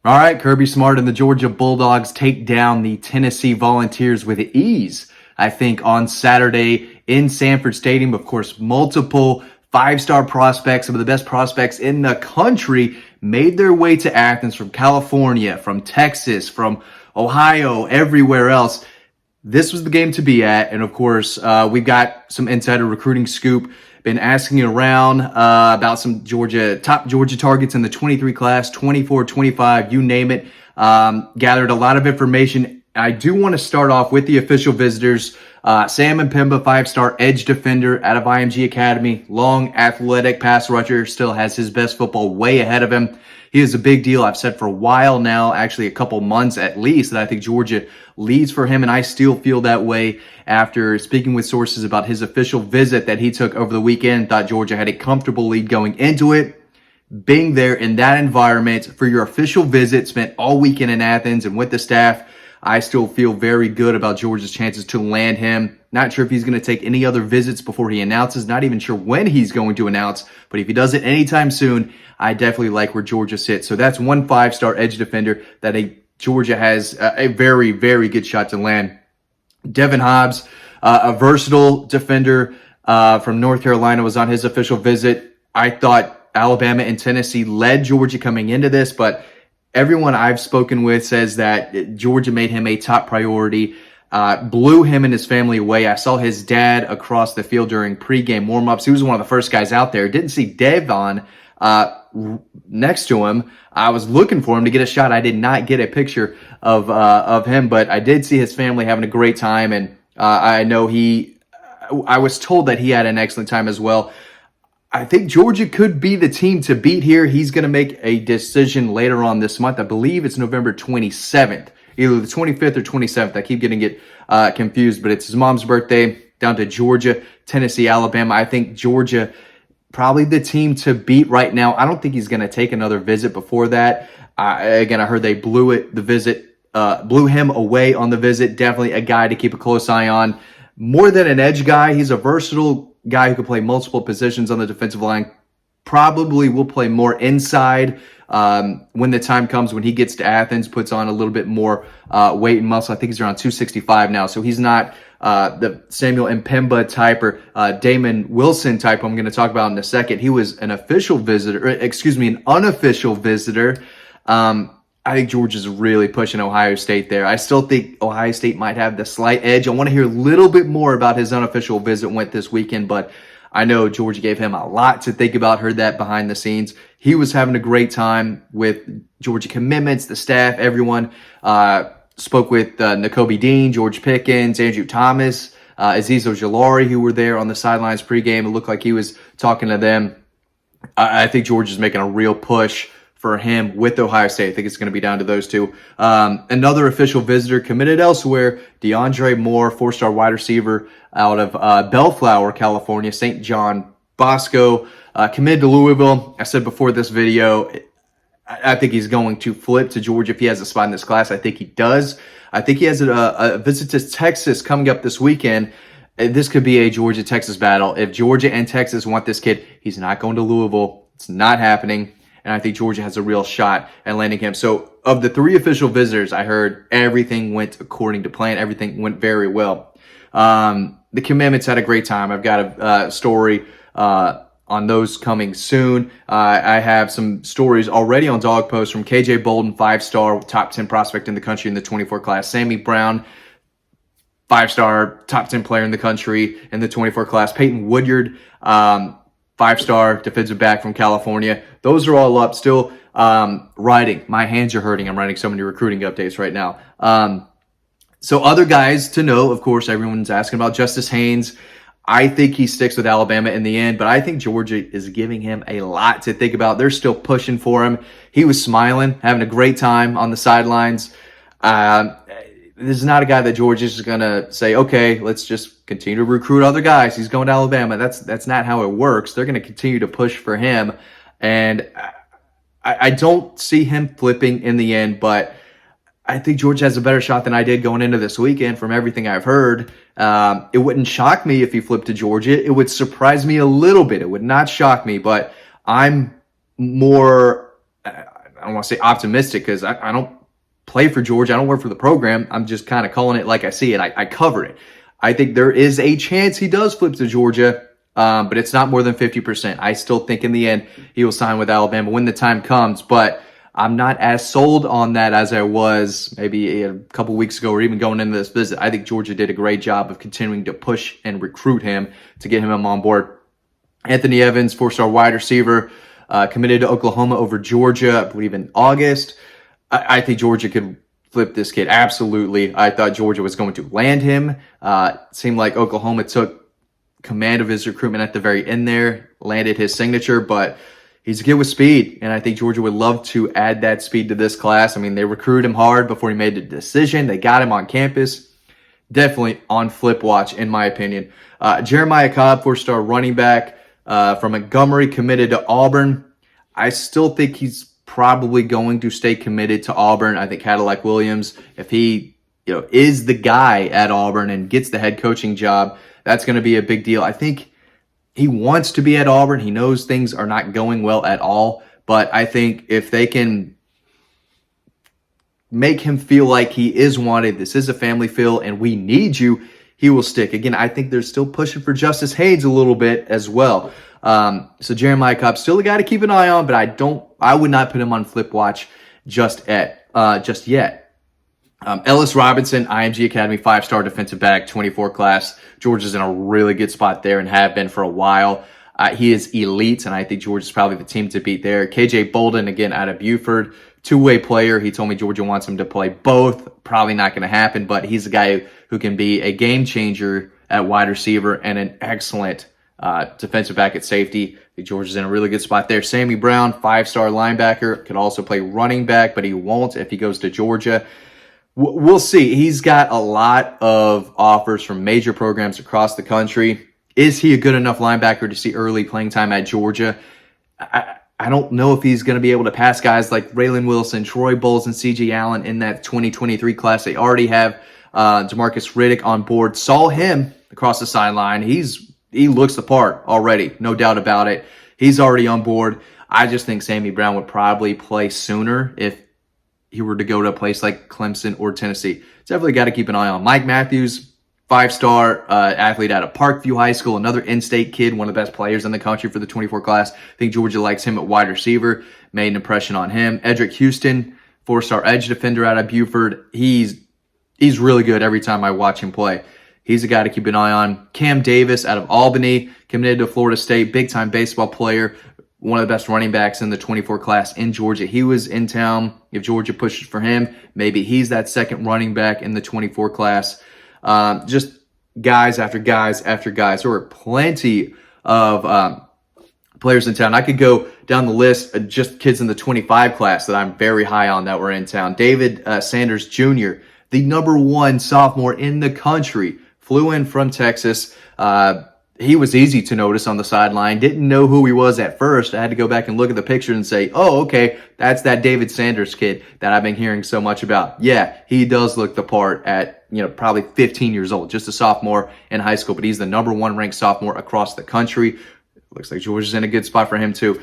All right, Kirby Smart and the Georgia Bulldogs take down the Tennessee Volunteers with ease, I think, on Saturday in Sanford Stadium. Of course, multiple five-star prospects, some of the best prospects in the country, made their way to Athens from California, from Texas, from Ohio, everywhere else. This was the game to be at, and of course, we've got some insider recruiting scoop. Been asking around about some top Georgia targets in the 23 class, 24, 25, you name it. Gathered a lot of information. I do want to start off with the official visitors. Sam Mpemba, five-star edge defender out of IMG Academy, long athletic pass rusher, still has his best football way ahead of him. He is a big deal. I've said for a while now, actually a couple months at least, that I think Georgia leads for him, and I still feel that way after speaking with sources about his official visit that he took over the weekend. Thought Georgia had a comfortable lead going into it. Being there in that environment for your official visit, spent all weekend in Athens and with the staff, I still feel very good about Georgia's chances to land him. Not sure if he's going to take any other visits before he announces. Not even sure when he's going to announce. But if he does it anytime soon, I definitely like where Georgia sits. So that's one five-star edge defender that Georgia has a very, very good shot to land. Devin Hobbs, a versatile defender from North Carolina, was on his official visit. I thought Alabama and Tennessee led Georgia coming into this, but everyone I've spoken with says that Georgia made him a top priority, blew him and his family away. I saw his dad across the field during pregame warmups. He was one of the first guys out there. Didn't see Devon next to him. I was looking for him to get a shot. I did not get a picture of him, but I did see his family having a great time, and I know I was told that he had an excellent time as well. I think Georgia could be the team to beat here. He's going to make a decision later on this month. I believe it's November 27th, either the 25th or 27th. I keep getting it confused, but it's his mom's birthday. Down to Georgia, Tennessee, Alabama. I think Georgia probably the team to beat right now. I don't think he's going to take another visit before that. Again, I heard they blew him away on the visit. Definitely a guy to keep a close eye on. More than an edge guy, he's a versatile guy who can play multiple positions on the defensive line. Probably will play more inside when the time comes, when he gets to Athens, puts on a little bit more weight and muscle. I think he's around 265 now, so he's not the Samuel Mpemba type or Damon Wilson type I'm going to talk about in a second. He was an unofficial visitor. I think Georgia's really pushing Ohio State there. I still think Ohio State might have the slight edge. I want to hear a little bit more about his unofficial visit went this weekend, but I know Georgia gave him a lot to think about, heard that behind the scenes. He was having a great time with Georgia commitments, the staff, everyone. Spoke with Nakobe Dean, George Pickens, Andrew Thomas, Azeez Ojulari, who were there on the sidelines pregame. It looked like he was talking to them. I think Georgia's making a real push for him with Ohio State. I think it's going to be down to those two. Another official visitor committed elsewhere, DeAndre Moore, four-star wide receiver out of Bellflower, California, St. John Bosco, committed to Louisville. I said before this video, I think he's going to flip to Georgia if he has a spot in this class. I think he does. I think he has a visit to Texas coming up this weekend. This could be a Georgia-Texas battle. If Georgia and Texas want this kid, he's not going to Louisville. It's not happening. And I think Georgia has a real shot at landing him. So of the three official visitors, I heard everything went according to plan. Everything went very well. The commitments had a great time. I've got a story on those coming soon. I have some stories already on Dog Post from KJ Bolden, five-star, top 10 prospect in the country in the 24 class. Sammy Brown, five-star, top 10 player in the country in the 24 class. Peyton Woodyard, five-star defensive back from California. Those are all up. Still writing. My hands are hurting. I'm writing so many recruiting updates right now. So other guys to know, of course, everyone's asking about Justice Haynes. I think he sticks with Alabama in the end, but I think Georgia is giving him a lot to think about. They're still pushing for him. He was smiling, having a great time on the sidelines. This is not a guy that Georgia's just going to say, okay, let's just continue to recruit other guys. He's going to Alabama. That's not how it works. They're going to continue to push for him. And I don't see him flipping in the end, but I think Georgia has a better shot than I did going into this weekend from everything I've heard. It wouldn't shock me if he flipped to Georgia. It would surprise me a little bit. It would not shock me, but I'm more, I don't want to say optimistic because I don't play for Georgia. I don't work for the program. I'm just kind of calling it like I see it. I cover it. I think there is a chance he does flip to Georgia, but it's not more than 50%. I still think in the end he will sign with Alabama when the time comes, but I'm not as sold on that as I was maybe a couple weeks ago or even going into this visit. I think Georgia did a great job of continuing to push and recruit him to get him on board. Anthony Evans, 4-star wide receiver, committed to Oklahoma over Georgia, I believe in August. I think Georgia could flip this kid. Absolutely. I thought Georgia was going to land him. It seemed like Oklahoma took command of his recruitment at the very end there, landed his signature, but he's a kid with speed, and I think Georgia would love to add that speed to this class. I mean, they recruited him hard before he made the decision. They got him on campus. Definitely on flip watch, in my opinion. Jeremiah Cobb, 4-star running back from Montgomery, committed to Auburn. I still think he's probably going to stay committed to Auburn. I think Cadillac Williams, if he is the guy at Auburn and gets the head coaching job, that's going to be a big deal. I think he wants to be at Auburn. He knows things are not going well at all. But I think if they can make him feel like he is wanted, this is a family feel, and we need you, he will stick. Again, I think they're still pushing for Justice Haynes a little bit as well. So Jeremiah Cobb, still a guy to keep an eye on, but I would not put him on flip watch just yet. Ellis Robinson, IMG Academy, 5-star defensive back, 24 class. Georgia's in a really good spot there and have been for a while. He is elite, and I think Georgia's probably the team to beat there. KJ Bolden, again, out of Buford, two-way player. He told me Georgia wants him to play both. Probably not going to happen, but he's a guy who can be a game changer at wide receiver and an excellent defensive back at safety. I think Georgia's in a really good spot there. Sammy Brown, 5-star linebacker, could also play running back, but he won't if he goes to Georgia. We'll see. He's got a lot of offers from major programs across the country. Is he a good enough linebacker to see early playing time at Georgia? I don't know if he's going to be able to pass guys like Raylan Wilson, Troy Bowles, and C.J. Allen in that 2023 class. They already have Demarcus Riddick on board. Saw him across the sideline. He looks the part already, no doubt about it. He's already on board. I just think Sammy Brown would probably play sooner if he were to go to a place like Clemson or Tennessee. Definitely got to keep an eye on. Mike Matthews, 5-star athlete out of Parkview High School, another in-state kid, one of the best players in the country for the 24 class. I think Georgia likes him at wide receiver, made an impression on him. Edric Houston, 4-star edge defender out of Buford. He's really good every time I watch him play. He's a guy to keep an eye on. Cam Davis out of Albany, committed to Florida State, big-time baseball player, one of the best running backs in the 24 class in Georgia. He was in town. If Georgia pushes for him, maybe he's that second running back in the 24 class. Just guys after guys after guys. There were plenty of players in town. I could go down the list of just kids in the 25 class that I'm very high on that were in town. David Sanders Jr., the #1 sophomore in the country, flew in from Texas. He was easy to notice on the sideline. Didn't know who he was at first. I had to go back and look at the picture and say, oh, okay, that's that David Sanders kid that I've been hearing so much about. Yeah, he does look the part at, probably 15 years old, just a sophomore in high school, but he's the #1 ranked sophomore across the country. Looks like Georgia's in a good spot for him too.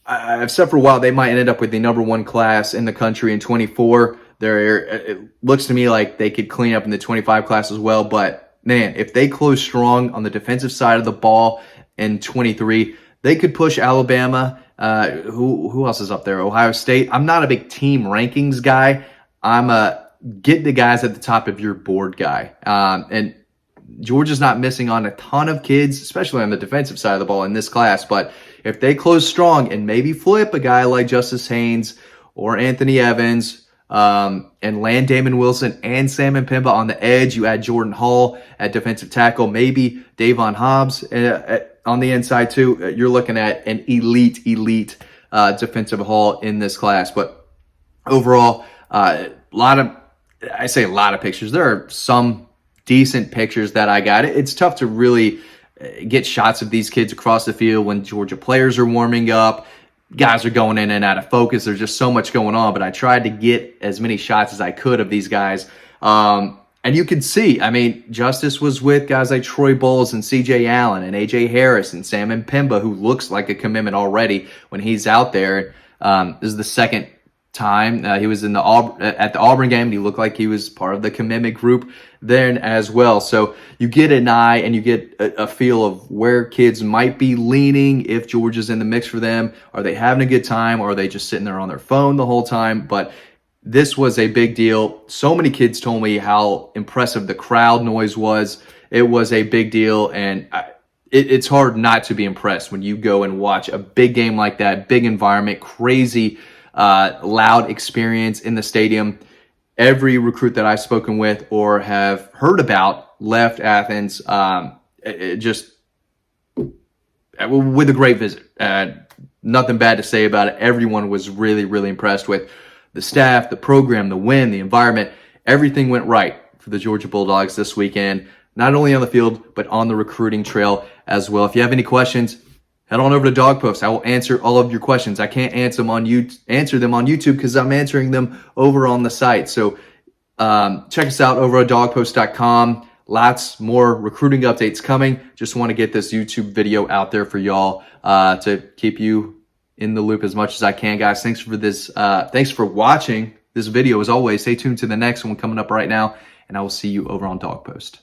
I've said for a while they might end up with the #1 class in the country in 24. It looks to me like they could clean up in the 25 class as well, but man, if they close strong on the defensive side of the ball in 23, they could push Alabama. Who else is up there? Ohio State. I'm not a big team rankings guy. I'm a get the guys at the top of your board guy. And Georgia's not missing on a ton of kids, especially on the defensive side of the ball in this class. But if they close strong and maybe flip a guy like Justice Haynes or Anthony Evans, and land Damon Wilson and Sam Mpemba on the edge. You add Jordan Hall at defensive tackle, maybe Davon Hobbs on the inside too. You're looking at an elite defensive haul in this class. But overall, a lot of pictures. There are some decent pictures that I got. It's tough to really get shots of these kids across the field when Georgia players are warming up. Guys are going in and out of focus. There's just so much going on, but I tried to get as many shots as I could of these guys. And you can see, Justice was with guys like Troy Bowles and C.J. Allen and A.J. Harris and Sam Mpemba, who looks like a commitment already when he's out there. This is the second time. He was in at the Auburn game, and he looked like he was part of the commitment group then as well. So you get an eye and you get a feel of where kids might be leaning if Georgia's in the mix for them. Are they having a good time, or are they just sitting there on their phone the whole time? But this was a big deal. So many kids told me how impressive the crowd noise was. It was a big deal, and it's hard not to be impressed when you go and watch a big game like that, big environment, crazy, loud experience in the stadium. Every recruit that I've spoken with or have heard about left Athens just with a great visit. Nothing bad to say about it. Everyone was really, really impressed with the staff, the program, the win, the environment. Everything went right for the Georgia Bulldogs this weekend, not only on the field, but on the recruiting trail as well. If you have any questions, head on over to Dog Post. I will answer all of your questions. I can't answer them on YouTube because I'm answering them over on the site. So check us out over at dogpost.com. Lots more recruiting updates coming. Just want to get this YouTube video out there for y'all to keep you in the loop as much as I can, guys. Thanks for watching this video. As always, stay tuned to the next one coming up right now, and I will see you over on Dog Post.